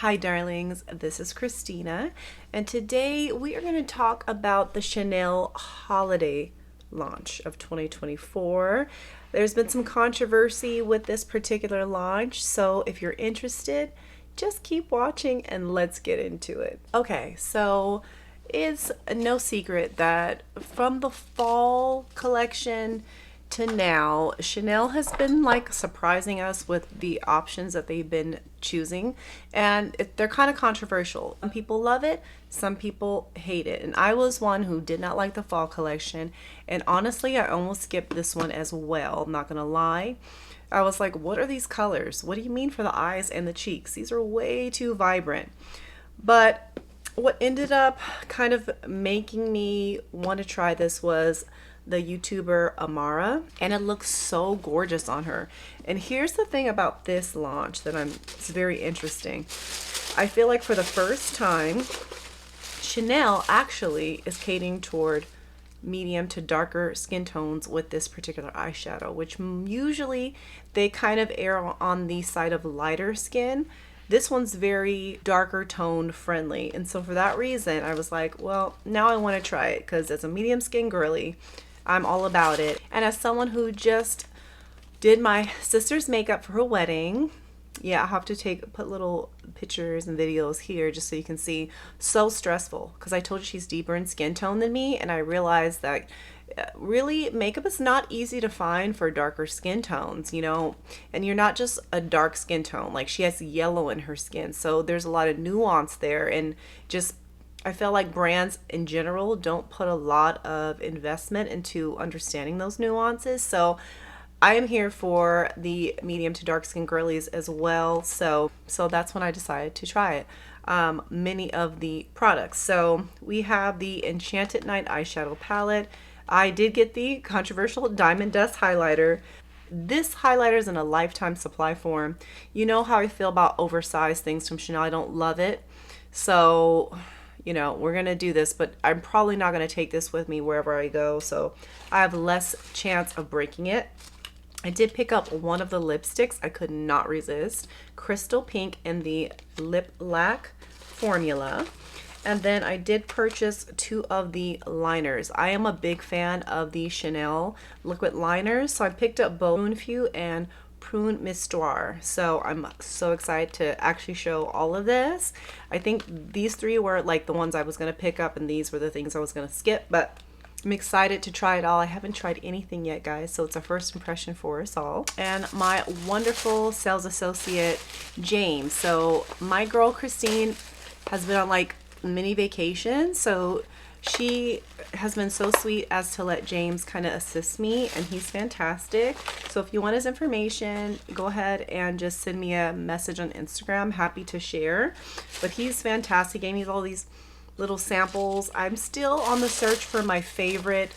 Hi darlings, this is Christina, and today we are going to talk about the Chanel holiday launch of 2024. There's been some controversy with this particular launch, so if you're interested, just keep watching and let's get into it. Okay, so it's no secret that from the fall collection to now, Chanel has been like surprising us with the options that they've been choosing, and they're kind of controversial. Some people love it, some people hate it, and I was one who did not like the fall collection, and honestly I almost skipped this one as well. I'm not gonna lie. I was like, what are these colors? What do you mean for the eyes and the cheeks? These are way too vibrant. But what ended up kind of making me want to try this was the YouTuber Amara, and it looks so gorgeous on her. And here's the thing about this launch that it's very interesting. I feel like for the first time, Chanel actually is catering toward medium to darker skin tones with this particular eyeshadow, which usually they kind of err on the side of lighter skin. This one's very darker tone friendly, and so for that reason I was like, well, now I want to try it, because as a medium skin girly, I'm all about it. And as someone who just did my sister's makeup for her wedding, yeah, I have to put little pictures and videos here just so you can see. So stressful, because I told you she's deeper in skin tone than me, and I realized that really makeup is not easy to find for darker skin tones, you know, and you're not just a dark skin tone. Like, she has yellow in her skin, so there's a lot of nuance there, and just I feel like brands in general don't put a lot of investment into understanding those nuances. So I am here for the medium to dark skin girlies as well. So that's when I decided to try it. Many of the products. So we have the Enchanted Night eyeshadow palette. I did get the controversial Diamond Dust highlighter. This highlighter is in a lifetime supply form. You know how I feel about oversized things from Chanel. I don't love it. So, you know, we're going to do this, but I'm probably not going to take this with me wherever I go, so I have less chance of breaking it. I did pick up one of the lipsticks. I could not resist. Crystal Pink in the Lip Lac formula. And then I did purchase two of the liners. I am a big fan of the Chanel liquid liners, so I picked up both Prune Few and Prune Mistoir. So I'm so excited to actually show all of this. I think these three were like the ones I was going to pick up, and these were the things I was going to skip, but I'm excited to try it all. I haven't tried anything yet, guys, so it's a first impression for us all. And my wonderful sales associate, James. So my girl, Christine, has been on like mini vacation, so she has been so sweet as to let James kind of assist me, and he's fantastic. So if you want his information, go ahead and just send me a message on Instagram. Happy to share. But he's fantastic. He gave me all these little samples. I'm still on the search for my favorite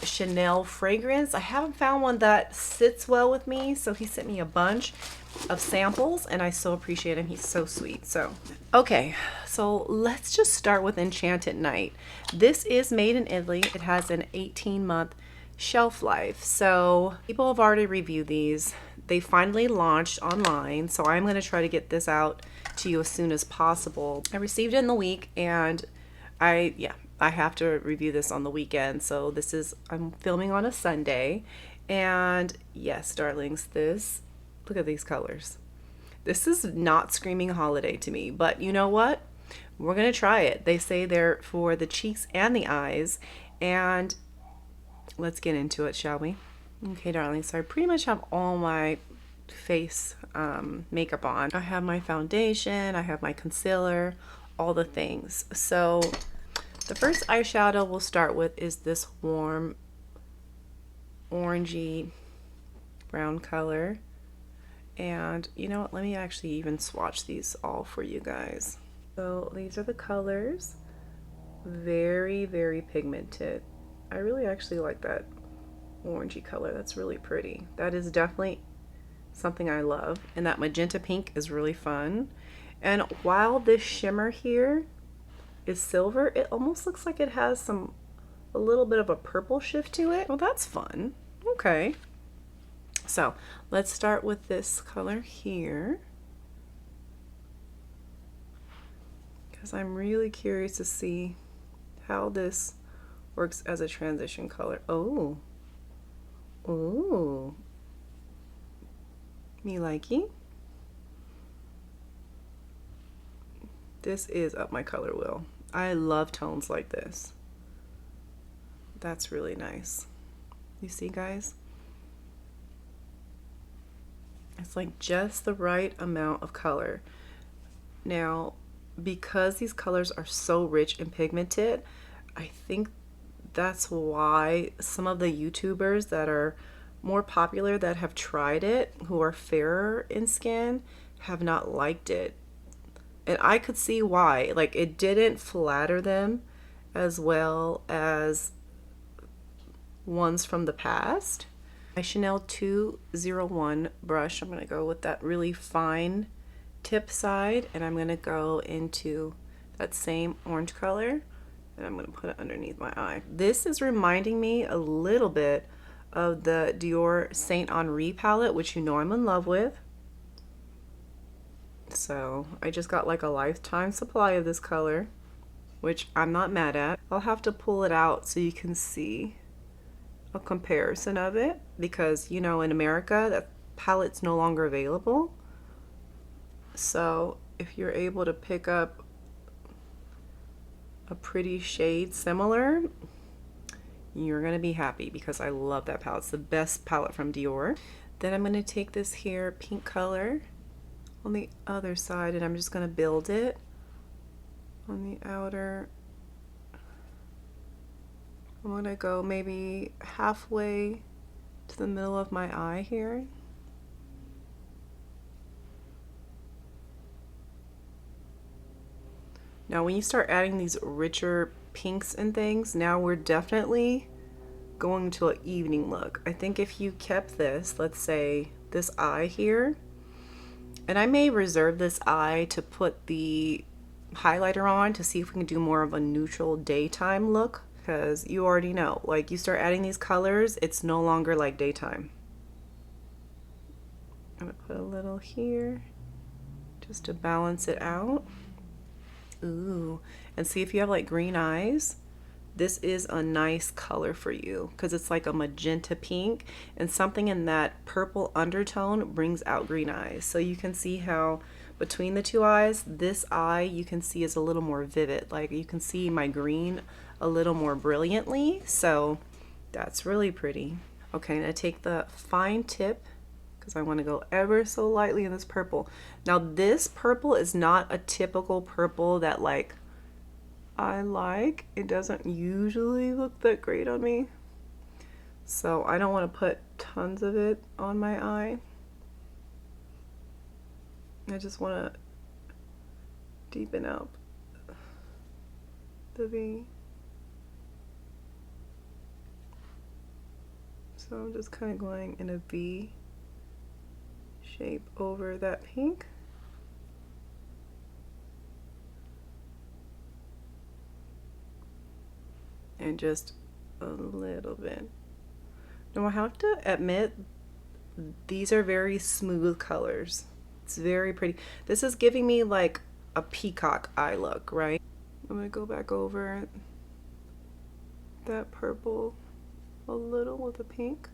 Chanel fragrance. I haven't found one that sits well with me, so he sent me a bunch of samples, and I so appreciate him. He's so sweet. So okay, so let's just start with Enchanted Night. This is made in Italy. It has an 18-month shelf life, so people have already reviewed these. They finally launched online, so I'm going to try to get this out to you as soon as possible. I received it in the week, and I have to review this on the weekend. So I'm filming on a Sunday, and yes, darlings, look at these colors. This is not screaming holiday to me, but you know what? We're gonna try it. They say they're for the cheeks and the eyes, and let's get into it, shall we? Okay, darling, so I pretty much have all my face makeup on. I have my foundation, I have my concealer, all the things. So the first eyeshadow we'll start with is this warm orangey brown color. And you know what, let me actually even swatch these all for you guys. So these are the colors. Very, very pigmented. I really actually like that orangey color. That's really pretty. That is definitely something I love. And that magenta pink is really fun. And while this shimmer here is silver, it almost looks like it has a little bit of a purple shift to it. Well, that's fun. Okay. So let's start with this color here. because I'm really curious to see how this works as a transition color. Oh, oh, me likey. This is up my color wheel. I love tones like this. That's really nice. You see, guys? It's like just the right amount of color. Now, because these colors are so rich and pigmented, I think that's why some of the YouTubers that are more popular that have tried it, who are fairer in skin, have not liked it. And I could see why. Like, it didn't flatter them as well as ones from the past. My Chanel 201 brush, I'm going to go with that really fine tip side, and I'm going to go into that same orange color, and I'm going to put it underneath my eye. This is reminding me a little bit of the Dior Saint Henri palette, which you know I'm in love with. So I just got like a lifetime supply of this color, which I'm not mad at. I'll have to pull it out so you can see a comparison of it, because you know in America that palette's no longer available. So if you're able to pick up a pretty shade similar, you're gonna be happy, because I love that palette. It's the best palette from Dior. Then I'm gonna take this here pink color on the other side, and I'm just gonna build it on the outer. I'm gonna go maybe halfway to the middle of my eye here. Now when you start adding these richer pinks and things, now we're definitely going to an evening look. I think if you kept this, let's say this eye here, and I may reserve this eye to put the highlighter on to see if we can do more of a neutral daytime look, because you already know, like, you start adding these colors, it's no longer like daytime. I'm gonna put a little here just to balance it out. Ooh, and see if you have like green eyes, this is a nice color for you, because it's like a magenta pink, and something in that purple undertone brings out green eyes. So you can see how between the two eyes, this eye you can see is a little more vivid. Like, you can see my green a little more brilliantly, so that's really pretty. Okay, I'm gonna take the fine tip, because I want to go ever so lightly in this purple. Now this purple is not a typical purple that like I like. It doesn't usually look that great on me, so I don't want to put tons of it on my eye. I just want to deepen out the V. So I'm just kind of going in a V shape over that pink. And just a little bit. Now I have to admit, these are very smooth colors. It's very pretty. This is giving me like a peacock eye look, right? I'm gonna go back over that purple a little with the pink.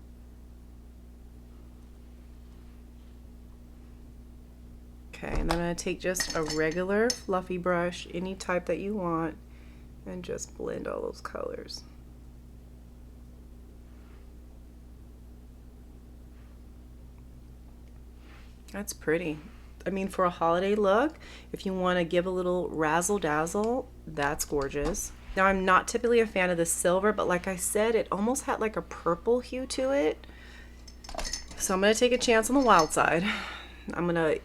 Okay, and then I'm gonna take just a regular fluffy brush, any type that you want, and just blend all those colors. That's pretty. I mean, for a holiday look, if you want to give a little razzle dazzle, that's gorgeous. Now, I'm not typically a fan of the silver, but like I said, it almost had like a purple hue to it. So I'm going to take a chance on the wild side. I'm going to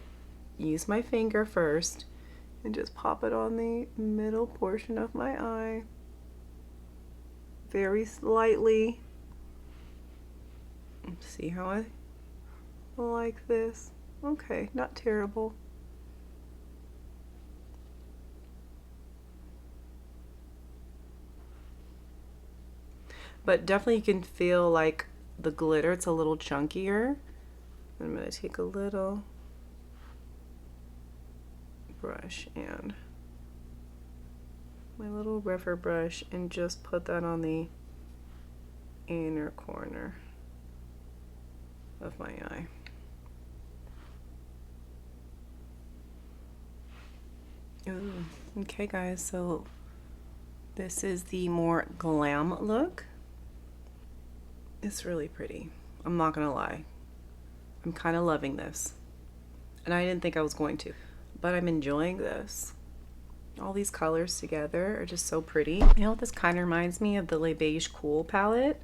use my finger first and just pop it on the middle portion of my eye. Very slightly. See how I like this? Okay, not terrible. But definitely you can feel like the glitter, it's a little chunkier. I'm gonna take a little brush and my little Rephr brush and just put that on the inner corner of my eye. Ooh, okay guys, so this is the more glam look. It's really pretty. I'm not gonna lie. I'm kind of loving this. And I didn't think I was going to, but I'm enjoying this. All these colors together are just so pretty. You know what this kind of reminds me of? The Le Beige Cool palette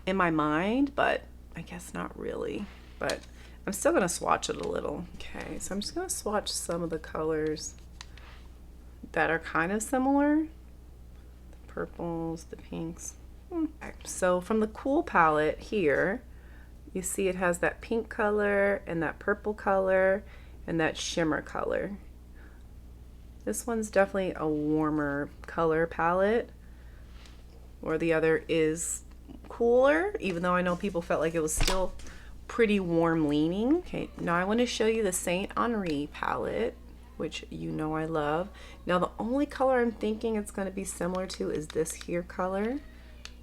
in my mind, but I guess not really. But I'm still gonna swatch it a little. Okay, so I'm just gonna swatch some of the colors that are kind of similar. The purples, the pinks. Okay. So from the Cool palette here, you see it has that pink color and that purple color and that shimmer color. This one's definitely a warmer color palette, where the other is cooler, even though I know people felt like it was still pretty warm leaning. Okay, now I want to show you the Saint Henri palette, which you know I love. Now the only color I'm thinking it's going to be similar to is this here color.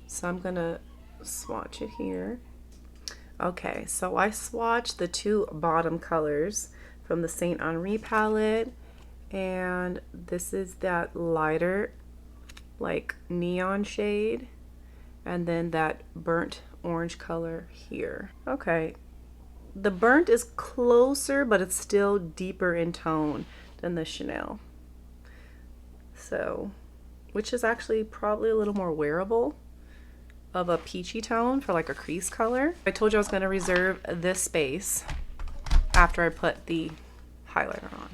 So I'm going to swatch it here. Okay, so I swatched the two bottom colors from the Saint Henri palette, and this is that lighter, like neon shade, and then that burnt orange color here. Okay, the burnt is closer, but it's still deeper in tone than the Chanel. So, which is actually probably a little more wearable of a peachy tone for like a crease color. I told you I was going to reserve this space after I put the highlighter on.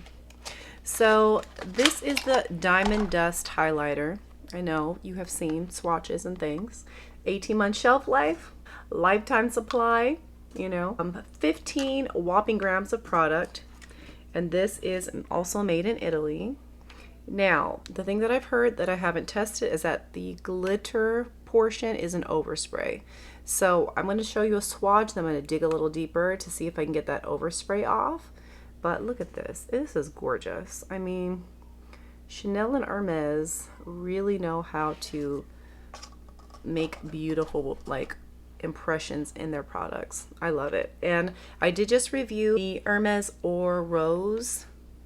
So this is the Diamond Dust highlighter. I know you have seen swatches and things. 18-month shelf life, lifetime supply, you know, 15 whopping grams of product. And this is also made in Italy. Now, the thing that I've heard that I haven't tested is that the glitter portion is an overspray. So I'm going to show you a swatch, then I'm going to dig a little deeper to see if I can get that overspray off. But look at this. This is gorgeous. I mean, Chanel and Hermes really know how to make beautiful, like, impressions in their products. I love it. And I did just review the Hermes or Rose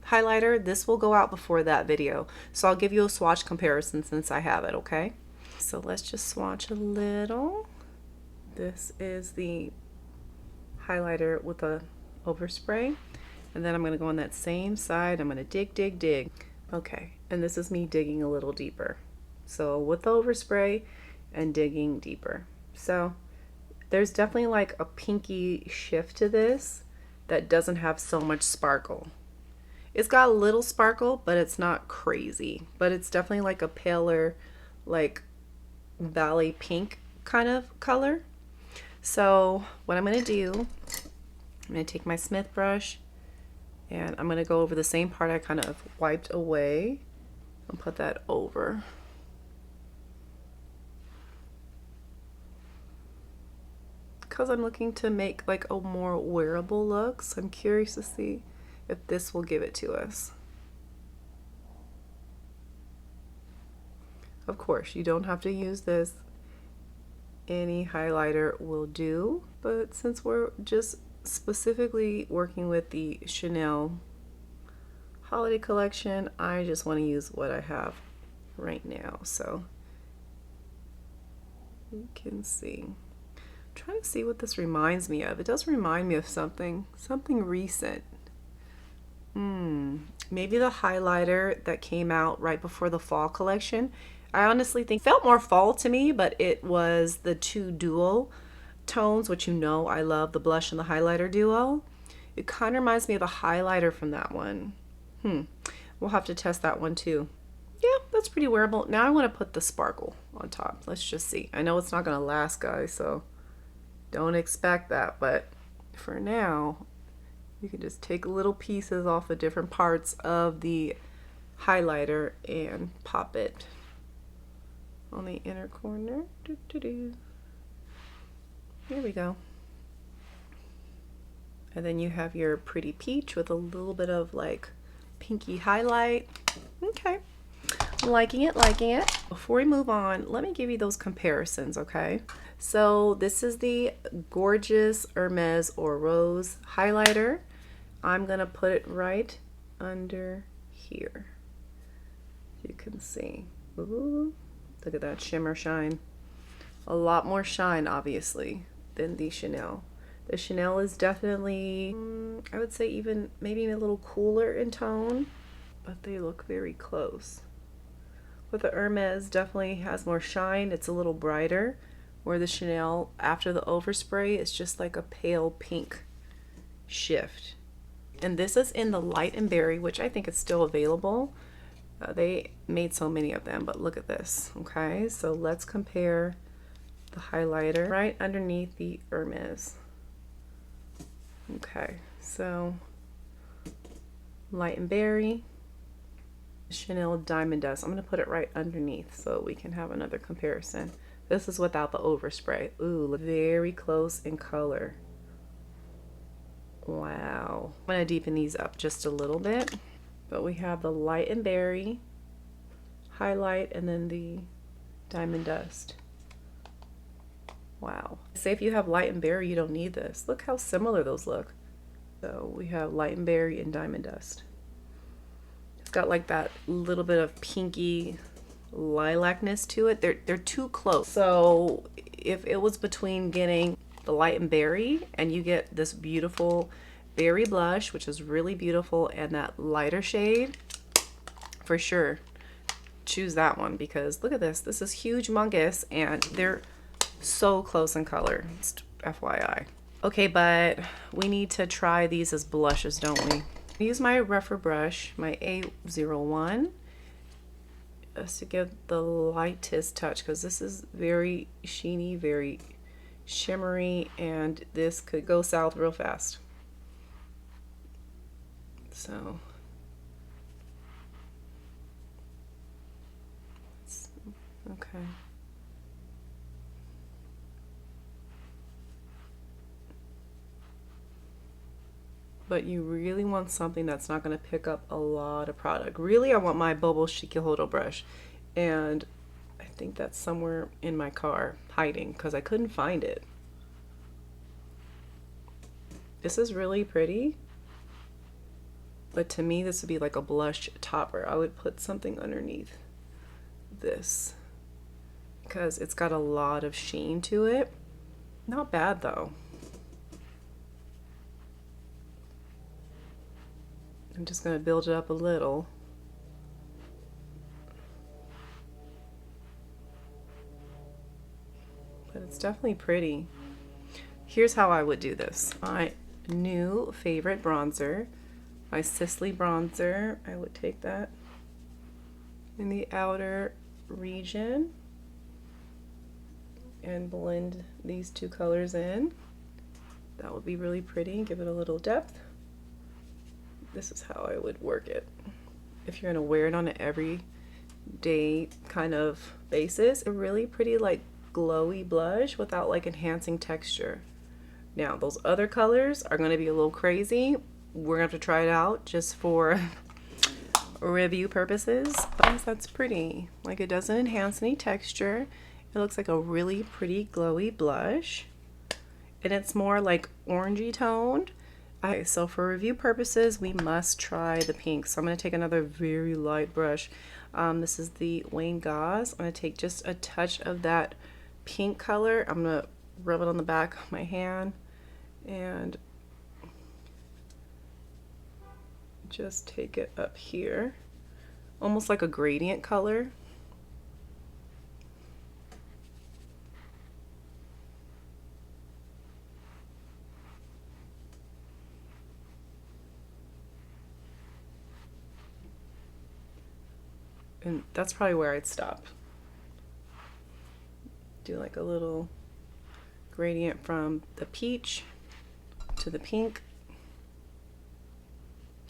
highlighter. This will go out before that video, so I'll give you a swatch comparison since I have it. Okay, so let's just swatch a little. This is the highlighter with a overspray, and then I'm going to go on that same side. I'm going to dig. Okay, and this is me digging a little deeper, so with the overspray and digging deeper. So there's definitely like a pinky shift to this that doesn't have so much sparkle. It's got a little sparkle, but it's not crazy. But it's definitely like a paler, like valley pink kind of color. So what I'm going to do, I'm going to take my Smith brush and I'm going to go over the same part I kind of wiped away and put that over. Because I'm looking to make like a more wearable look, so I'm curious to see if this will give it to us. Of course, you don't have to use this. Any highlighter will do, but since we're just specifically working with the Chanel holiday collection, I just want to use what I have right now. So you can see. I'm trying to see what this reminds me of. It does remind me of something recent. Maybe the highlighter that came out right before the fall collection. I honestly think felt more fall to me, but it was the two dual tones, which you know I love, the blush and the highlighter duo. It kind of reminds me of a highlighter from that one. We'll have to test that one too. Yeah, that's pretty wearable. Now I want to put the sparkle on top. Let's just see. I know it's not going to last, guys, so don't expect that, but for now, you can just take little pieces off of different parts of the highlighter and pop it on the inner corner. Here we go. And then you have your pretty peach with a little bit of like pinky highlight. Okay. Liking it, liking it. Before we move on, let me give you those comparisons, okay? So this is the gorgeous Hermes or Rose highlighter. I'm gonna put it right under here. You can see. Ooh, look at that shimmer shine. A lot more shine, obviously, than the Chanel. The Chanel is definitely, I would say even maybe a little cooler in tone, but they look very close. But the Hermes definitely has more shine. It's a little brighter, where the Chanel, after the overspray, is just like a pale pink shift. And this is in the light and berry, which I think is still available. They made so many of them, but look at this. Okay, so let's compare the highlighter right underneath the Hermes. Okay, so light and berry, Chanel Diamond Dust. I'm going to put it right underneath so we can have another comparison. This is without the overspray. Ooh, very close in color. Wow. I'm going to deepen these up just a little bit. But we have the light and berry highlight and then the Diamond Dust. Wow. Say if you have light and berry, you don't need this. Look how similar those look. So we have light and berry and Diamond Dust. It's got like that little bit of pinky lilacness to it. They're too close. So if it was between getting the light and berry and you get this beautiful berry blush, which is really beautiful, and that lighter shade, for sure choose that one, because look at this. This is huge humongous and they're so close in color. Just FYI. Okay, but we need to try these as blushes, don't we? I use my Rephr brush, my A01, just to give the lightest touch, because this is very sheeny, very shimmery, and this could go south real fast. So okay. But you really want something that's not going to pick up a lot of product. Really, I want my BoBo CHIKUHODO brush, and I think that's somewhere in my car hiding because I couldn't find it. This is really pretty, but to me this would be like a blush topper. I would put something underneath this because it's got a lot of sheen to it. Not bad though. I'm just going to build it up a little. But it's definitely pretty. Here's how I would do this. My new favorite bronzer, my Sisley bronzer. I would take that in the outer region and blend these two colors in. That would be really pretty. Give it a little depth. This is how I would work it. If you're gonna wear it on an everyday kind of basis, a really pretty like glowy blush without like enhancing texture. Now those other colors are gonna be a little crazy. We're gonna have to try it out just for review purposes. But that's pretty. Like it doesn't enhance any texture. It looks like a really pretty glowy blush. And it's more like orangey toned. So for review purposes, we must try the pink. So I'm going to take another very light brush. This is the Wayne Gauze. I'm going to take just a touch of that pink color. I'm going to rub it on the back of my hand and just take it up here. Almost like a gradient color. And that's probably where I'd stop. Do like a little gradient from the peach to the pink.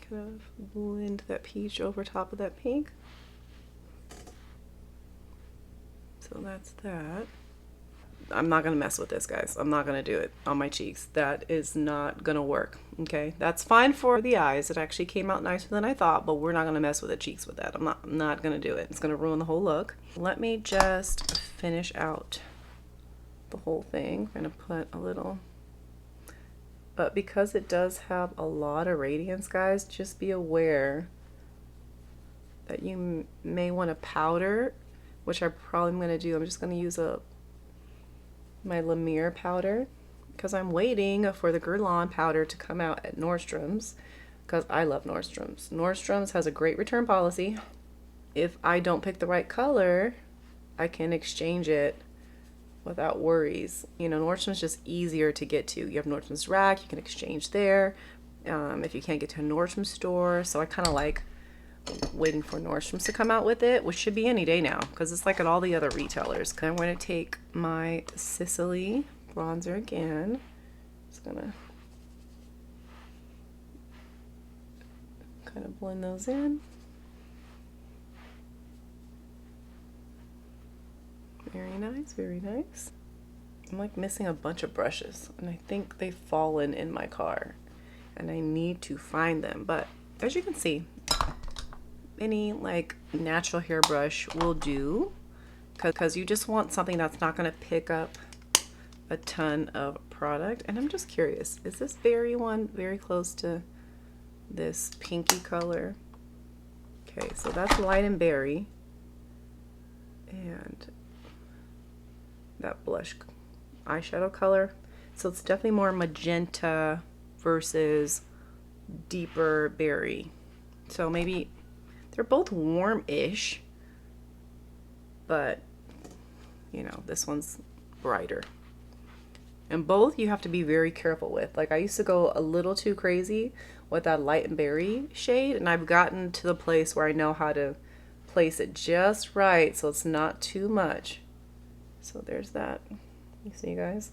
Kind of blend that peach over top of that pink. So that's that. I'm not gonna mess with this, guys. I'm not gonna do it on my cheeks. That is not gonna work. Okay, that's fine for the eyes. It actually came out nicer than I thought, but we're not gonna mess with the cheeks with that. I'm not gonna do it. It's gonna ruin the whole look. Let me just finish out the whole thing. I'm gonna put a little, but because it does have a lot of radiance, guys, just be aware that you may want to powder, which I probably am gonna do. I'm just gonna use my Lumiere powder, because I'm waiting for the Guerlain powder to come out at Nordstrom's, because I love Nordstrom's. Nordstrom's has a great return policy. If I don't pick the right color, I can exchange it without worries. You know, Nordstrom's just easier to get to. You have Nordstrom's rack, you can exchange there. If you can't get to a Nordstrom store, so I kind of like waiting for Nordstrom's to come out with it, which should be any day now, because it's like at all the other retailers. I'm going to take my Sicily bronzer again. Just gonna kind of blend those in. Very nice, very nice. I'm like missing a bunch of brushes, and I think they've fallen in my car, and I need to find them. But as you can see, any like natural hairbrush will do, because you just want something that's not going to pick up a ton of product. And I'm just curious, is this berry one very close to this pinky color? Okay, so that's light and berry, and that blush eyeshadow color, so it's definitely more magenta versus deeper berry. So maybe they're both warm-ish, but you know, this one's brighter. And both you have to be very careful with. Like, I used to go a little too crazy with that light and berry shade, and I've gotten to the place where I know how to place it just right so it's not too much. So there's that. You see, guys?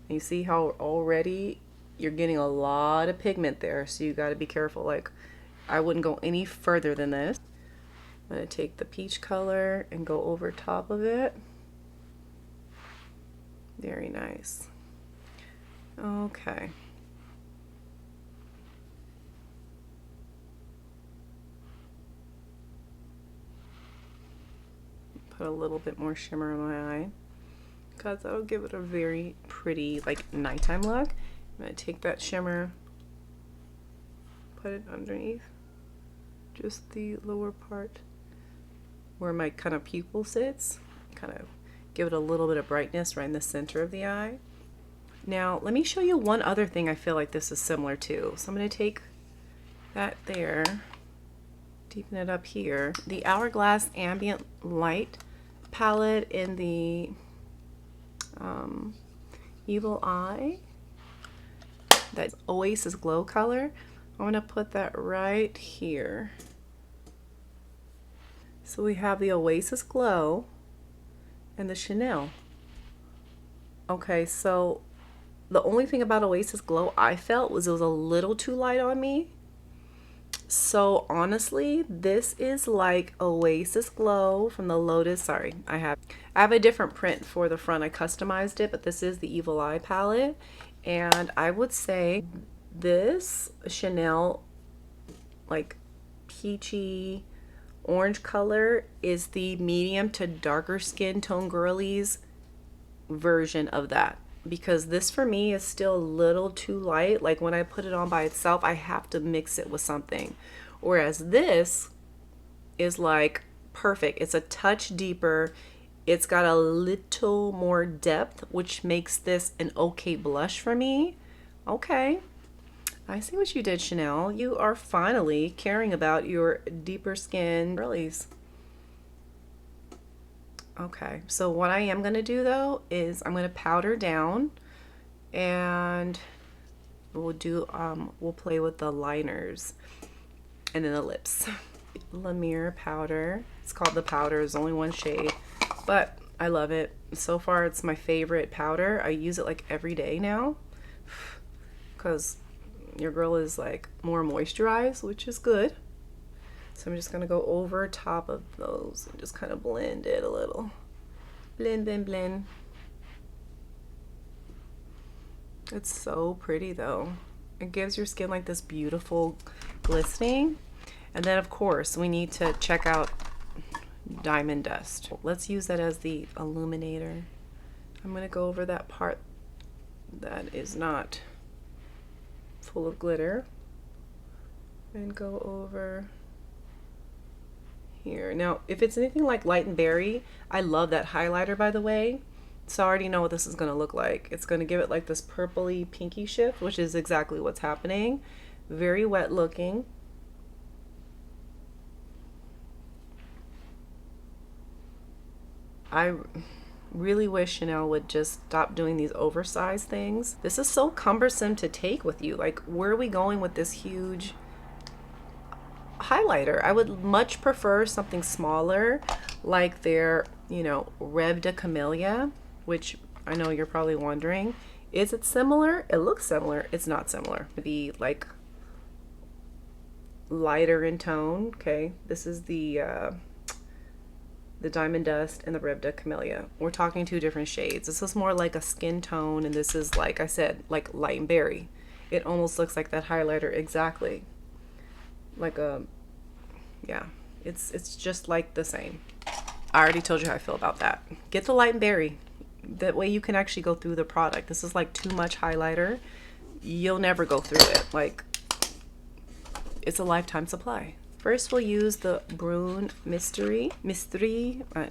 You see how already you're getting a lot of pigment there, so you got to be careful. Like, I wouldn't go any further than this. I'm going to take the peach color and go over top of it. Very nice. Okay. Put a little bit more shimmer in my eye, because that'll give it a very pretty, like, nighttime look. I'm going to take that shimmer, put it underneath just the lower part where my kind of pupil sits, kind of give it a little bit of brightness right in the center of the eye. Now let me show you one other thing I feel like this is similar to. So I'm going to take that there, deepen it up here. The Hourglass Ambient Light palette in the Evil Eye, that Oasis Glow color. I'm going to put that right here. So we have the Oasis Glow and the Chanel. Okay, so the only thing about Oasis Glow I felt was it was a little too light on me. So honestly, this is like Oasis Glow from the Lotus. Sorry, I have a different print for the front. I customized it, but this is the Evil Eye palette. And I would say this Chanel, like peachy orange color, is the medium to darker skin tone girlies version of that, because this for me is still a little too light. Like when I put it on by itself, I have to mix it with something, whereas this is like perfect. It's a touch deeper, it's got a little more depth, which makes this an okay blush for me. Okay, I see what you did, Chanel. You are finally caring about your deeper skin girlies. Okay, so what I am going to do though is I'm going to powder down, and we'll play with the liners and then the lips. Lumiere powder. It's called the powder. There's only one shade, but I love it. So far it's my favorite powder. I use it like every day now because your girl is like more moisturized, which is good. So I'm just gonna go over top of those and just kind of blend it a little. Blend, blend, blend. It's so pretty though. It gives your skin like this beautiful glistening. And then of course we need to check out Diamond Dust. Let's use that as the illuminator. I'm gonna go over that part that is not full of glitter and go over here. Now, if it's anything like Light and Berry, I love that highlighter, by the way. So I already know what this is gonna look like. It's gonna give it like this purpley pinky shift, which is exactly what's happening. Very wet looking. I really wish Chanel would just stop doing these oversized things. This is so cumbersome to take with you. Like, where are we going with this huge highlighter? I would much prefer something smaller, like their, you know, Rêve de Camellia, which I know you're probably wondering, is it similar? It looks similar. It's not similar. Maybe like lighter in tone. Okay, this is the Diamond Dust and the Rêve de Camellia. We're talking two different shades. This is more like a skin tone, and this is, like I said, like Light and Berry. It almost looks like that highlighter exactly. Like a, yeah, it's just like the same. I already told you how I feel about that. Get the Light and Berry. That way you can actually go through the product. This is like too much highlighter. You'll never go through it. Like, it's a lifetime supply. First, we'll use the BRUN Mystery. I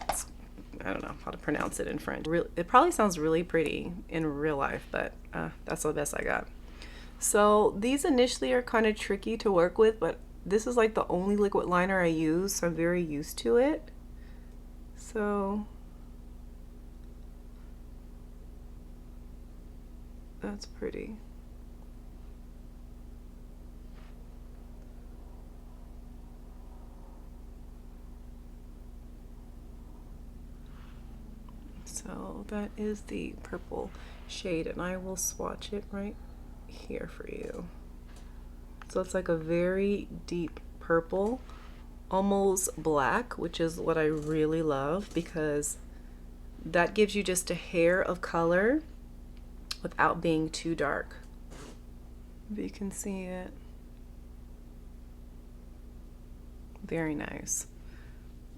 don't know how to pronounce it in French. It probably sounds really pretty in real life, but that's the best I got. So these initially are kind of tricky to work with, but this is like the only liquid liner I use, so I'm very used to it. So that's pretty. So that is the purple shade, and I will swatch it right here for you. So it's like a very deep purple, almost black, which is what I really love, because that gives you just a hair of color without being too dark. If you can see it. Very nice.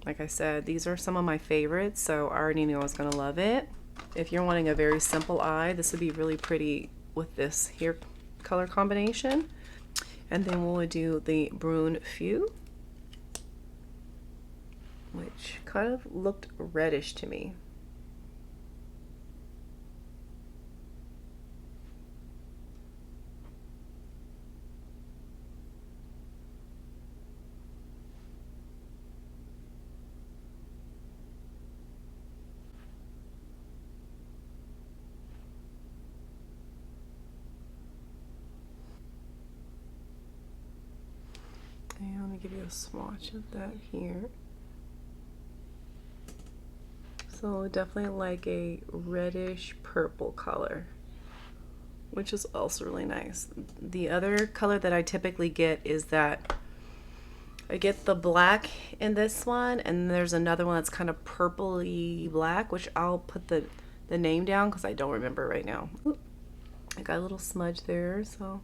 Like I said, these are some of my favorites, so I already knew I was gonna love it. If you're wanting a very simple eye, this would be really pretty with this hair color combination. And then we'll do the BRUN Few, which kind of looked reddish to me. And let me give you a swatch of that here. So definitely like a reddish purple color, which is also really nice. The other color that I typically get is that I get the black in this one, and there's another one that's kind of purpley black, which I'll put the name down because I don't remember right now. Oop, I got a little smudge there, so.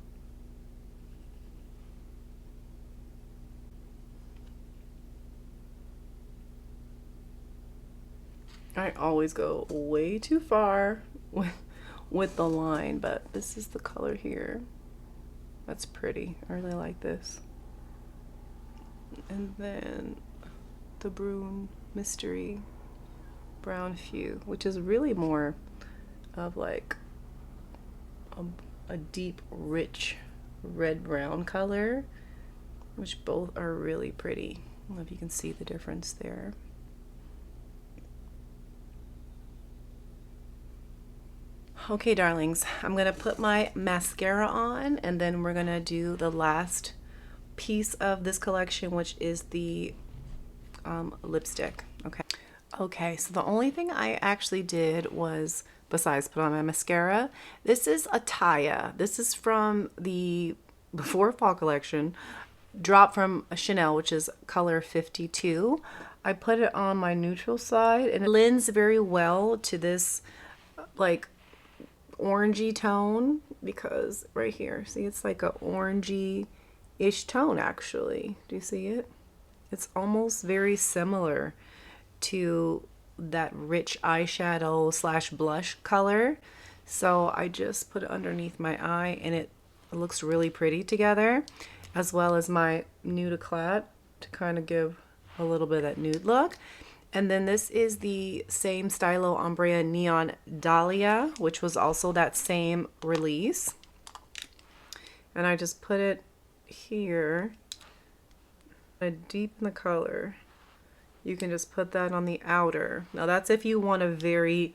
I always go way too far with the line, but this is the color here. That's pretty. I really like this. And then the BRUN Mystery Brown Few, which is really more of like a deep, rich red-brown color, which both are really pretty. I don't know if you can see the difference there. Okay, darlings, I'm gonna put my mascara on, and then we're gonna do the last piece of this collection, which is the lipstick. Okay, so the only thing I actually did was, besides put on my mascara, this is ATTAYA. This is from the Before Fall collection, dropped from Chanel, which is color 52. I put it on my neutral side, and it blends very well to this like orangey tone, because right here, see, it's like a orangey-ish tone actually. Do you see it? It's almost very similar to that rich eyeshadow slash blush color. So I just put it underneath my eye and it looks really pretty together, as well as my nude ECLAT to kind of give a little bit of that nude look. And then this is the same Stylo Ombre Neon Dahlia, which was also that same release. And I just put it here. I deepen the color. You can just put that on the outer. Now that's if you want a very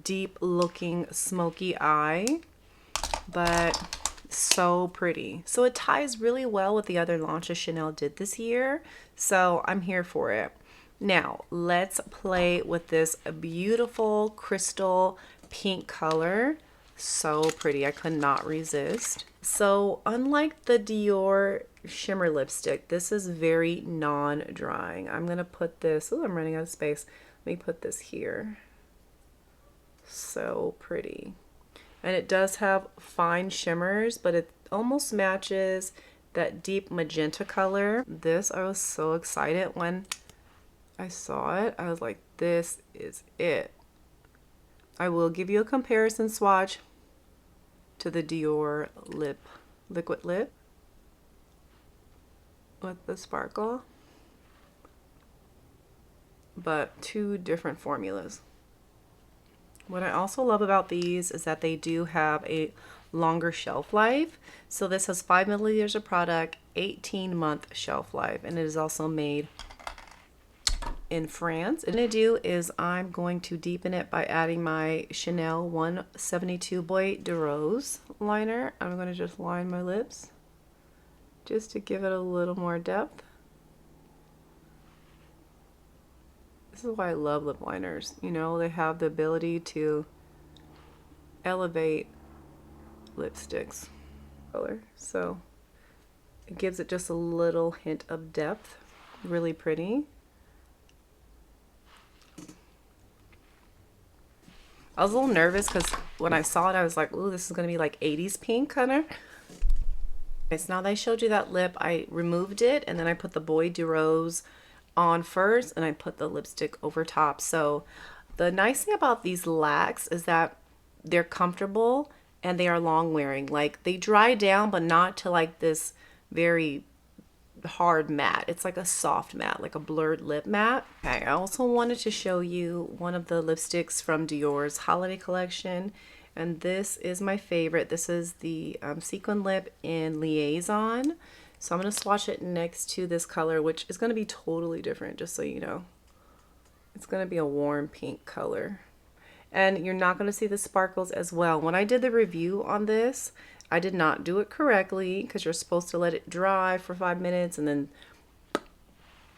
deep looking smoky eye, but so pretty. So it ties really well with the other launches Chanel did this year. So I'm here for it. Now let's play with this beautiful crystal pink color. So pretty, I could not resist. So unlike the Dior shimmer lipstick, this is very non-drying. I'm gonna put this, oh, I'm running out of space. Let me put this here. So pretty. And it does have fine shimmers, but it almost matches that deep magenta color. This, I was so excited when I saw it. I was like, this is it. I will give you a comparison swatch to the Dior liquid lip with the sparkle, but two different formulas. What I also love about these is that they do have a longer shelf life. So this has 5 milliliters of product, 18-month shelf life, and it is also made in France. What I'm gonna do is I'm going to deepen it by adding my Chanel 172 Bois de Rose liner. I'm gonna just line my lips just to give it a little more depth. This is why I love lip liners. You know, they have the ability to elevate lipsticks color. So it gives it just a little hint of depth. Really pretty. I was a little nervous because when I saw it, I was like, ooh, this is going to be like 80s pink kind of. Okay, so now that I showed you that lip, I removed it and then I put the Bois de Rose on first and I put the lipstick over top. So the nice thing about these lacs is that they're comfortable and they are long wearing. Like they dry down, but not to like this very hard matte. It's like a soft matte, like a blurred lip matte. Okay, I also wanted to show you one of the lipsticks from Dior's holiday collection, and this is my favorite. This is the sequin lip in Liaison. So I'm going to swatch it next to this color, which is going to be totally different, just so you know. It's going to be a warm pink color. And you're not going to see the sparkles as well. When I did the review on this, I did not do it correctly because you're supposed to let it dry for 5 minutes and then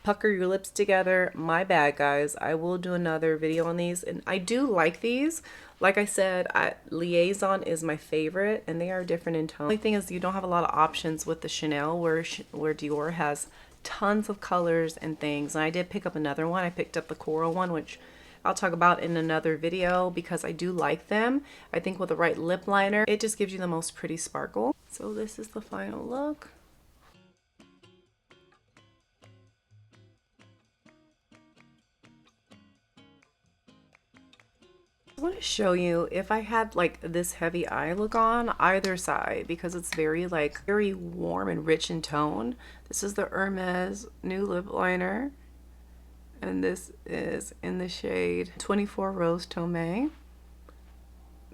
pucker your lips together. My bad, guys. I will do another video on these. And I do like these. Like I said, Liaison is my favorite, and they are different in tone. The only thing is you don't have a lot of options with the Chanel, where Dior has tons of colors and things. And I did pick up another one. I picked up the coral one, which I'll talk about in another video because I do like them. I think with the right lip liner, it just gives you the most pretty sparkle. So this is the final look. I want to show you if I had like this heavy eye look on either side, because it's very warm and rich in tone. This is the Hermes new lip liner, and this is in the shade 24 Rose Tomei.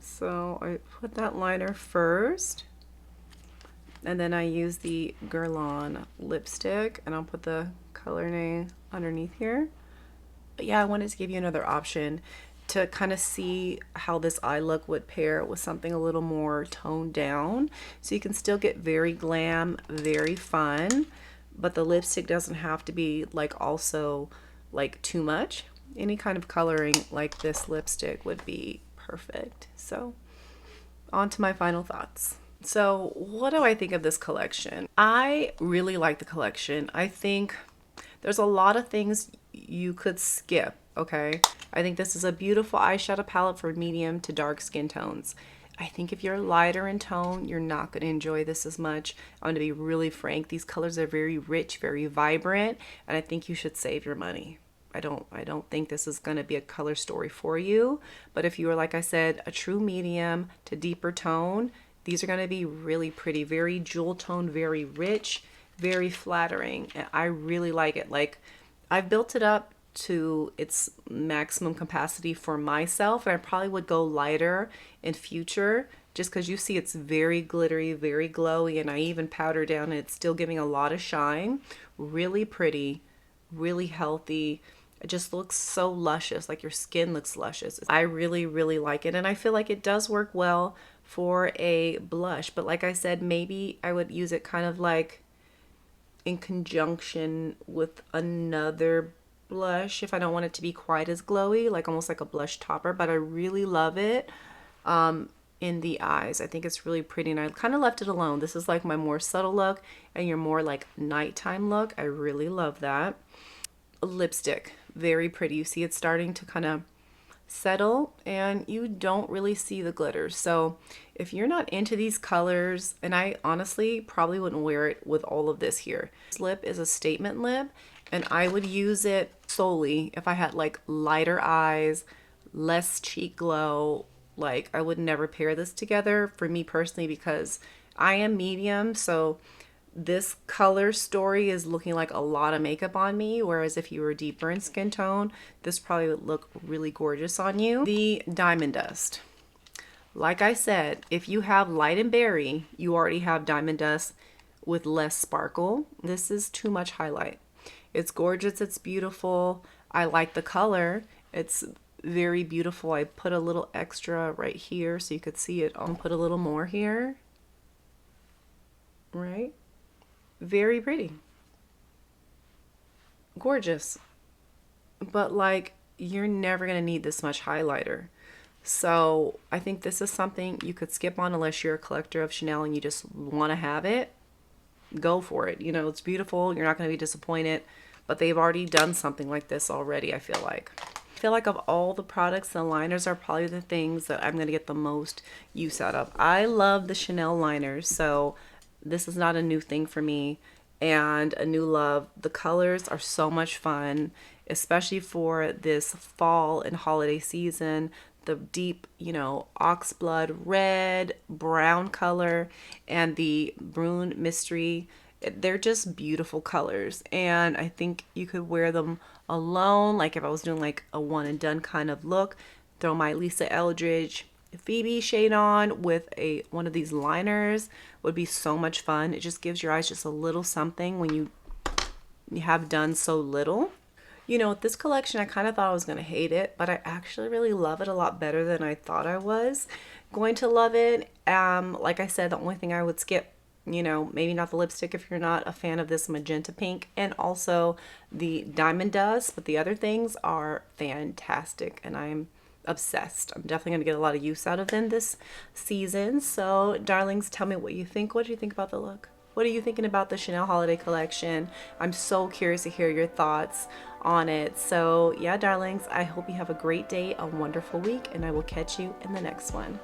So I put that liner first, and then I use the Guerlain lipstick, and I'll put the color name underneath here. But yeah, I wanted to give you another option to kind of see how this eye look would pair with something a little more toned down. So you can still get very glam, very fun, but the lipstick doesn't have to be like also like too much. Any kind of coloring like this lipstick would be perfect. So on to my final thoughts. So what do I think of this collection? I really like the collection. I think there's a lot of things you could skip, okay? I think this is a beautiful eyeshadow palette for medium to dark skin tones. I think if you're lighter in tone, you're not going to enjoy this as much. I'm going to be really frank. These colors are very rich, very vibrant, and I think you should save your money. I don't think this is going to be a color story for you. But if you are, like I said, a true medium to deeper tone, these are going to be really pretty, very jewel tone, very rich, very flattering. And I really like it. Like, I've built it up to its maximum capacity for myself, and I probably would go lighter in future just because you see it's very glittery, very glowy, and I even powder down and it's still giving a lot of shine. Really pretty, really healthy. It just looks so luscious, like your skin looks luscious. I really, really like it, and I feel like it does work well for a blush. But like I said, maybe I would use it kind of like in conjunction with another blush if I don't want it to be quite as glowy, like almost like a blush topper. But I really love it in the eyes. I think it's really pretty, and I kind of left it alone. This is like my more subtle look and your more like nighttime look. I really love that. Lipstick, very pretty. You see it's starting to kind of settle and you don't really see the glitters. So if you're not into these colors, and I honestly probably wouldn't wear it with all of this here. This lip is a statement lip, and I would use it solely if I had like lighter eyes, less cheek glow. Like, I would never pair this together for me personally because I am medium, so this color story is looking like a lot of makeup on me, whereas if you were deeper in skin tone, this probably would look really gorgeous on you. The Diamond Dust. Like I said, if you have light and berry, you already have Diamond Dust with less sparkle. This is too much highlight. It's gorgeous, it's beautiful. I like the color. It's very beautiful. I put a little extra right here so you could see it. I'll put a little more here. Right? Very pretty. Gorgeous. But like, you're never going to need this much highlighter. So I think this is something you could skip on unless you're a collector of Chanel and you just want to have it. Go for it. You know, it's beautiful. You're not going to be disappointed. But they've already done something like this already, I feel like. I feel like of all the products, the liners are probably the things that I'm going to get the most use out of. I love the Chanel liners, so this is not a new thing for me and a new love. The colors are so much fun, especially for this fall and holiday season. The deep, you know, oxblood red, brown color, and the BRUN mystery. They're just beautiful colors, and I think you could wear them alone. Like if I was doing like a one and done kind of look, throw my Lisa Eldridge Phoebe shade on with one of these liners would be so much fun. It just gives your eyes just a little something when you have done so little. You know, with this collection, I kind of thought I was going to hate it, but I actually really love it a lot better than I thought I was going to love it. Like I said, the only thing I would skip, you know, maybe not the lipstick if you're not a fan of this magenta pink, and also the Diamond Dust, but the other things are fantastic, and I'm obsessed. I'm definitely going to get a lot of use out of them this season. So, darlings, tell me what you think. What do you think about the look? What are you thinking about the Chanel holiday collection? I'm so curious to hear your thoughts on it. So, yeah, darlings, I hope you have a great day, a wonderful week, and I will catch you in the next one.